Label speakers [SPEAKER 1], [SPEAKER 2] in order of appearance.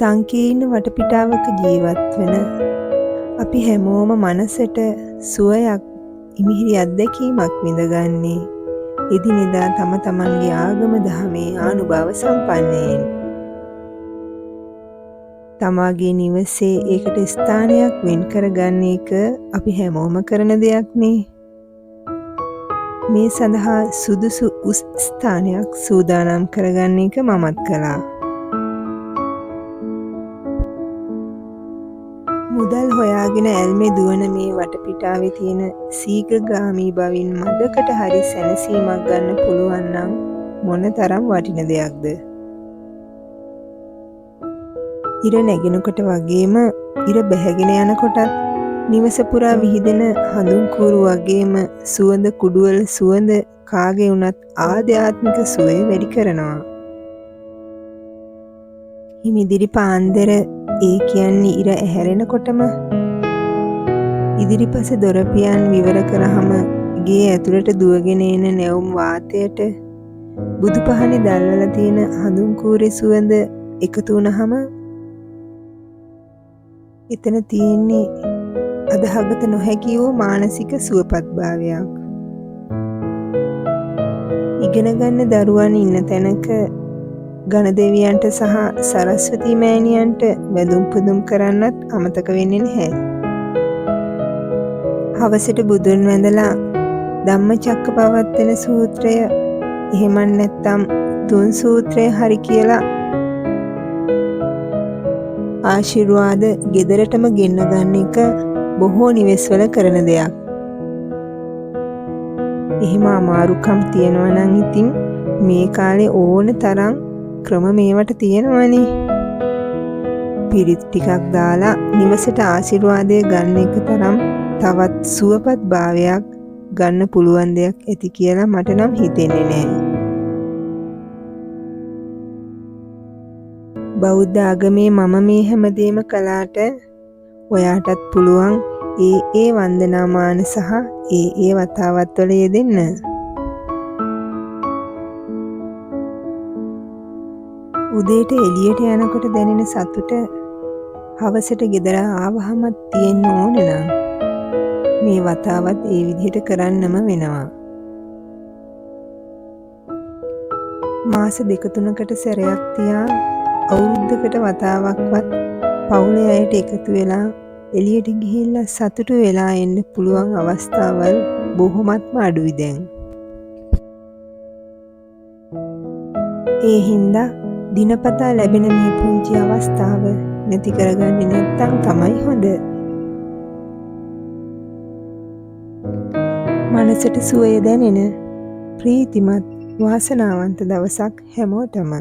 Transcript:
[SPEAKER 1] සංකීර්ණ වටපිටාවක ජීවත් වන අපි හැමෝම මනසට සුවයක් ඉමිහිරි අත්දැකීමක් විඳගන්නේ එදිනෙදා තම තමන්ගේ ආගම දහමේ ආනුභාව සම්පන්නයෙන්. තමාගේ නිවසේ ඒකට ස්ථානයක් වෙන් කරගන්න එක අපි හැමෝම කරන දෙයක්නේ. මේ සඳහා සුදුසු ස්ථානයක් සූදානම් කරගන්න එක මමත් කළා. මුදල් හොයාගෙන ඇල්මේ දුවන මේ වටපිටාවේ තියෙන සීඝ්‍රගාමී බවින් මදකට හරි සැනසීමක් ගන්න පුළුවන් නම් මොන තරම් වටින දෙයක්ද? ඉර නැගෙනකොට වගේම ඉර බැහැගෙන යනකොටත් නිවස පුරා විහිදෙන හඳුන් කූරු වගේම සුවඳ කුඩුවල සුවඳ කාගේ වුණත් ආධ්‍යාත්මික සුවය වැඩි කරනවා. හිමිදිරි පාන්දර ඒ කියන්නේ ඉර ඇහැරෙනකොටම ඉදිරිපස දොරපියන් විවර කරාම ගේ ඇතුළට දුවගෙන එන නැවුම් වාතයට බුදු පහනේ දැල්වල තියෙන හඳුන් කූරේ සුවඳ එකතු වුණාම එතන තියෙන්නේ අදහගත නොහැකි වූ මානසික සුවපත්භාවයක්. ඉගෙන ගන්න දරුවන් ඉන්න තැනක ගණදෙවියන්ට සහ සරස්වතී මෑණියන්ට වැඳුම් පුදුම් කරන්නත් අමතක වෙන්නේ නැහැ. හවසට බුදුන් වැඳලා ධම්මචක්කපවත්තන සූත්‍රය එහෙම නැත්නම් තුන් සූත්‍රය හරි කියලා ආශිර්වාද ගෙදරටම ගෙන්න ගන්න එක බොහෝ නිවෙස්වල කරන දෙයක්. එහෙම අමාරුකම් තියෙනවා නම් ඉතින් මේ කාලේ ඕන තරම් ක්‍රම මේවට තියෙනවනේ. පිරිත් ටිකක් දාලා නිවසට ආශිර්වාදය ගන්න එක තරම් තවත් සුවපත් භාවයක් ගන්න පුළුවන් දෙයක් ඇති කියලා මට නම් හිතෙන්නේ නෑ. බෞද්ධ ආගමේ මම මේ හැමදේම කළාට ඔයාටත් පුළුවන් ඒ වන්දනාමාන සහ ඒ වතාවත් වල යෙදෙන්න. උදේට එළියට යනකොට දැනෙන සතුට හවසට ගෙදර ආවහමත් තියෙන්න ඕන නම් මේ වතාවත් ඒ විදිහට කරන්නම වෙනවා. මාස 2-3කට සැරයක් තියා අවුරුද්දකට වතාවක්වත් පවුලේ අයට එකතු වෙලා එළියට ගිහිල්ලා සතුටු වෙලා එන්න පුළුවන් අවස්ථාවල් බොහොමත්ම අඩුයි දැන්. ඒ හින්දා දිනපතා ලැබෙන මේ පුංචි අවස්ථාව නැති කරගන්නේ නැත්තම් තමයි හොඳ. මනසට සුවය දැනෙන ප්‍රීතිමත් වාසනාවන්ත දවසක් හැමෝටම.